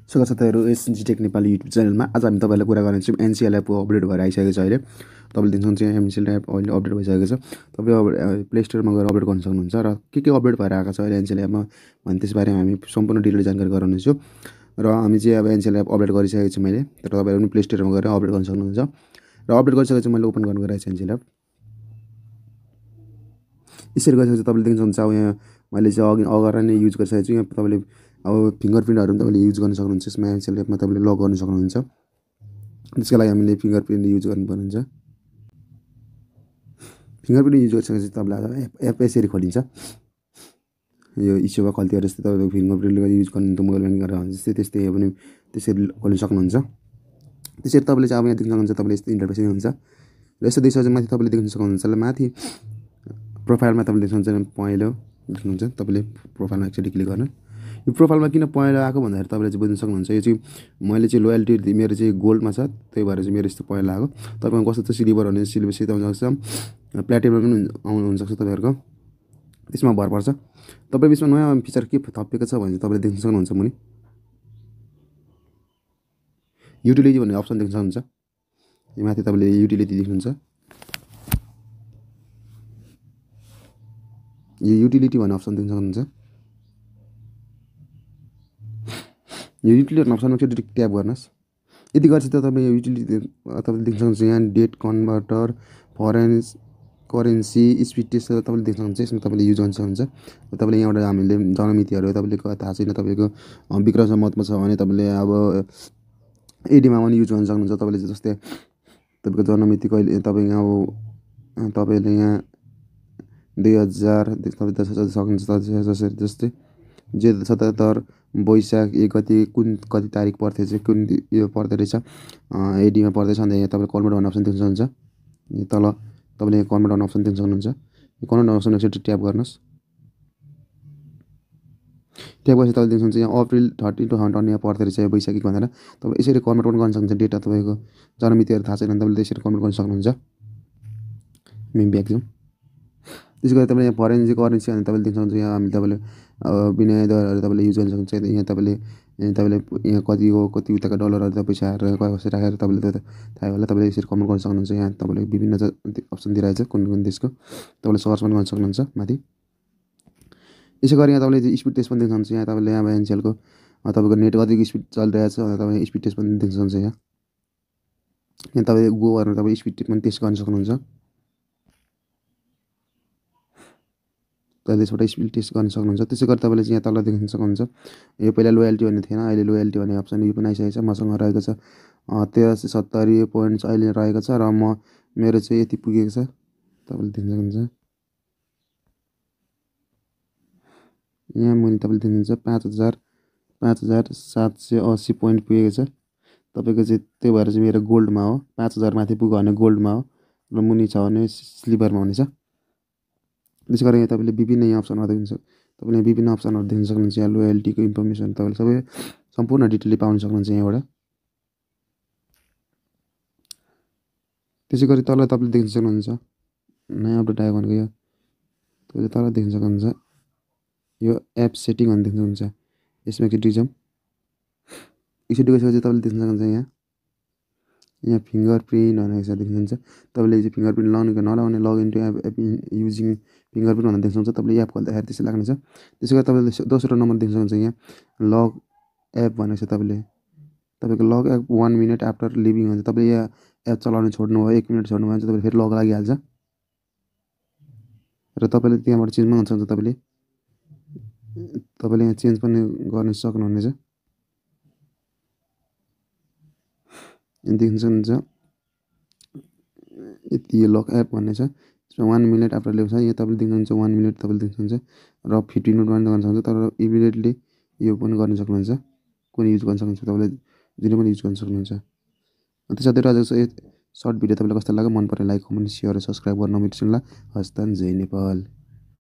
स्वागत छ तपाईँहरू एसएनजी टेक नेपाली युट्युब च्यानलमा। आज हामी तपाईँलाई कुरा गर्नेछौँ एनसीएल एप अपडेट भएर आइसकेको छ अहिले। तपाईँले देख्न सक्नुहुन्छ एनसीएल एप अहिले अपडेट भइसकेको छ। तपाईँ अब प्ले स्टोरमा गएर अपडेट गर्न सक्नुहुन्छ र के अपडेट भएर आएको छ अहिले एनसीएल एपमा भने त्यसबारेमा हामी सम्पूर्ण डिटेल जानकारी गराउनेछौँ। र हामी चाहिँ अब एनसीएल एप अपडेट गरिसकेको छु मैले, तर तपाईँहरू पनि प्ले स्टोरमा गएर अपडेट गर्न सक्नुहुन्छ। र अपडेट गरिसकेपछि मैले ओपन गर्न गइरहेको छु एनसीएल एप। यसरी गरिसकेपछि तपाईँले देख्न सक्नुहुन्छ अब यहाँ मैले चाहिँ अगाडि नै युज गरिसकेको छु। यहाँ तपाईँले अब फिङ्गरप्रिन्टहरू पनि तपाईँले युज गर्न सक्नुहुन्छ। यसमा एनसीएल एपमा तपाईँले लग गर्न सक्नुहुन्छ। त्यसको लागि हामीले फिङ्गरप्रिन्ट युज गर्नुपर्ने हुन्छ। फिङ्गरप्रिन्ट युज गरिसकेपछि तपाईँलाई एप यसरी खोलिन्छ। यो इस्युमा खल्तीहरू जस्तै तपाईँको फिङ्गरप्रिन्टले युज गर्नु मोबाइल ब्याङ्किङ गरेर जस्तै त्यस्तै यो पनि त्यसरी खोल्न सक्नुहुन्छ। त्यसरी तपाईँले चाहिँ अब यहाँ देख्न सक्नुहुन्छ तपाईँले यस्तो इन्टरफेस हुन्छ। र यस्तो देखिसकेपछि माथि तपाईँले देख्न सक्नुहुन्छ माथि प्रोफाइलमा तपाईँले देख्न सक्नुहुन्छ पहेँलो देख्नुहुन्छ। तपाईँले प्रोफाइलमा एकचोटि क्लिक गर्नु। यो प्रोफाइलमा किन पहेँलो आएको भन्दाखेरि तपाईँले चाहिँ बुझ्न सक्नुहुन्छ। यो चाहिँ मैले चाहिँ लोयल्टी मेरो चाहिँ गोल्डमा छ, त्यही भएर चाहिँ मेरो यस्तो पहेँलो आएको। तपाईँको कस्तो छ सिल्भर भने सिल्भर आउनसक्छ, प्लेटिनम पनि हुनसक्छ तपाईँहरूको, त्यसमा भर पर्छ। तपाईँ बिचमा नयाँ फिचर के थपिएको छ भने तपाईँले देख्न सक्नुहुन्छ। मुनि युटिलिटी भन्ने अप्सन देख्न सक्नुहुन्छ। यो माथि तपाईँले युटिलिटी देख्नुहुन्छ। यो युटिलिटी भन्ने अप्सन देख्न सक्नुहुन्छ। यो युटिलिटी अप्सनमा एकचोटि ट्याप गर्नुहोस्। यति गरेपछि त तपाईँ यो युटिलिटी तपाईँले देख्न सक्नुहुन्छ। यहाँ date converter, foreign currency, speed test तपाईँले देख्न सक्नुहुन्छ। यसमा तपाईँले युज गर्न सक्नुहुन्छ। तपाईँले यहाँबाट हामीले जनमितिहरू तपाईँले थाहा छैन, तपाईँको विक्रम सम्मतमा छ भने तपाईँले अब एडीमा पनि युज गर्न सक्नुहुन्छ। तपाईँले जस्तै तपाईँको जनमिति कहिले तपाईँको अब तपाईँले यहाँ 2000 तपाईँ 10,000 सक्नुहुन्छ। जस्तै जे 77 वैशाख 1 गति कति तारिक पर्थेछ, कुन यो पर्दो रहेछ एडीमा पर्दैछ। अन्त यहाँ तपाईँले कन्भर्ट भन्ने अप्सन देख्न सक्नुहुन्छ। यो तल तपाईँले कन्भर्ट भन्ने अप्सन देख्न सक्नुहुन्छ। यो कन्भर्ट अप्सन एकचोटि ट्याप गर्नुहोस्। ट्याप गरेपछि तपाईँले देख्न सक्नुहुन्छ यहाँ अप्रिल 30 to 100 यहाँ पर्दो रहेछ वैशाखी भनेर। तपाईँले यसरी कन्भर्ट पनि गर्न सक्नुहुन्छ। डेटा तपाईँको जनमितिहरू थाहा छैन भने तपाईँले त्यसरी कन्भर्ट गर्न सक्नुहुन्छ। मेन ब्याक जाउँ। त्यसो गरी तपाईँले यहाँ फरेन्सिक करेन्सी भने तपाईँले देख्न सक्नुहुन्छ। यहाँ हामीले तपाईँले विनिमय दरहरू तपाईँले युज गर्न सक्नुहुन्छ। यहाँ तपाईँले यहाँ कति उताका डलरहरू पैसाहरू कसरी राखेर तपाईँले त थाहा होला। तपाईँले यसरी कन्भर्ट गर्न सक्नुहुन्छ। यहाँ तपाईँले विभिन्न अप्सन दिइरहेको छ कुन कुन देशको, तपाईँले सर्च पनि गर्न सक्नुहुन्छ माथि। यसै गरी यहाँ तपाईँले स्पिड टेस्ट पनि देख्न सक्नुहुन्छ। यहाँ तपाईँले यहाँ एनसीएलको तपाईँको नेट कतिको स्पिड चलिरहेको छ तपाईँले स्पिड टेस्ट पनि देख्न सक्नुहुन्छ। यहाँ तपाईँले गो गरेर तपाईँ स्पिड पनि टेस्ट गर्न सक्नुहुन्छ। तपाईँले यसबाट स्पिड टेस्ट गर्न सक्नुहुन्छ। त्यसै गरी तपाईँले चाहिँ यहाँ तल देख्न सक्नुहुन्छ। यो पहिला लोयल्टी भन्ने थिएन, अहिले लोयल्टी भन्ने अप्सन यो पनि आइसकेको छ। मसँग रहेको छ 1370 पोइन्ट्स अहिले रहेको छ र मेरो चाहिँ यति पुगेको छ। तपाईँले देख्न सक्नुहुन्छ। यहाँ मुनि तपाईँले देख्नुहुन्छ 5,780 पोइन्ट पुगेको छ तपाईँको चाहिँ। त्यही भएर चाहिँ मेरो गोल्डमा हो। 5,000 माथि पुग्यो भने गोल्डमा हो र मुनि छ भने सिल्भरमा हुनेछ। त्यसै गरी यहाँ तपाईँले विभिन्न यहाँ अप्सनहरू देख्नुहुन्छ। तपाईँले विभिन्न अप्सनहरू देख्न सक्नुहुन्छ। यहाँ लोयल्टीको इन्फर्मेसन तपाईँले सबै सम्पूर्ण डिटेलले पाउन सक्नुहुन्छ यहाँबाट। त्यसै गरी तल तपाईँले देख्न सक्नुहुन्छ नयाँ अपडेट आयो भनेको यो तपाईँले तल देख्न सक्नुहुन्छ। यो एप सेटिङ भन्ने देख्न सक्नुहुन्छ। यसमा एकचोटि जाउँ। एकचोटि गइसकेपछि तपाईँले देख्न सक्नुहुन्छ यहाँ फिङ्गरप्रिन्ट भनेको छ देख्न सक्नुहुन्छ। तपाईँले चाहिँ फिङ्गरप्रिन्ट लाउने कि नलाउने लग इन्टु एप युजिङ फिङ्गरप्रिन्ट भनेर देख्न सक्नुहुन्छ। तपाईँले एप खोल्दाखेरि त्यसै लाग्नेछ। त्यसै गरी तपाईँले दोस्रो नम्बर देख्न सक्नुहुन्छ। यहाँ लग एप भनेको छ। तपाईँको लग एप 1 minute आफ्टर लिभिङ हुन्छ। तपाईँले यहाँ एप चलाउनु छोड्नु भयो 1 minute छोड्नु भयो भने चाहिँ तपाईँले फेरि लग लागिहाल्छ र तपाईँले त्यहाँबाट चेन्ज पनि गर्न सक्नुहुन्छ। तपाईँले यहाँ चेन्ज पनि गर्न सक्नुहुनेछ। देख्न सक्नुहुन्छ यति यो लक एप भन्ने छ। यसमा 1 minute आफ्टर लिभ छ। यहाँ तपाईँले देख्नुहुन्छ 1 minute तपाईँले देख्नुहुन्छ र 15 minute पनि गर्न सक्नुहुन्छ। तर इमिडिएटली यो पनि गर्न सक्नुहुन्छ। कुन युज गर्न सक्नुहुन्छ तपाईँले जुनै पनि युज गर्न सक्नुहुन्छ। अन्त साथै आजको सर्ट भिडियो तपाईँलाई कस्तो लाग्यो मन पऱ्यो लाइक कमेन्ट सेयर र सब्सक्राइब गर्न नबिर्सनु होला। हस्त जय नेपाल।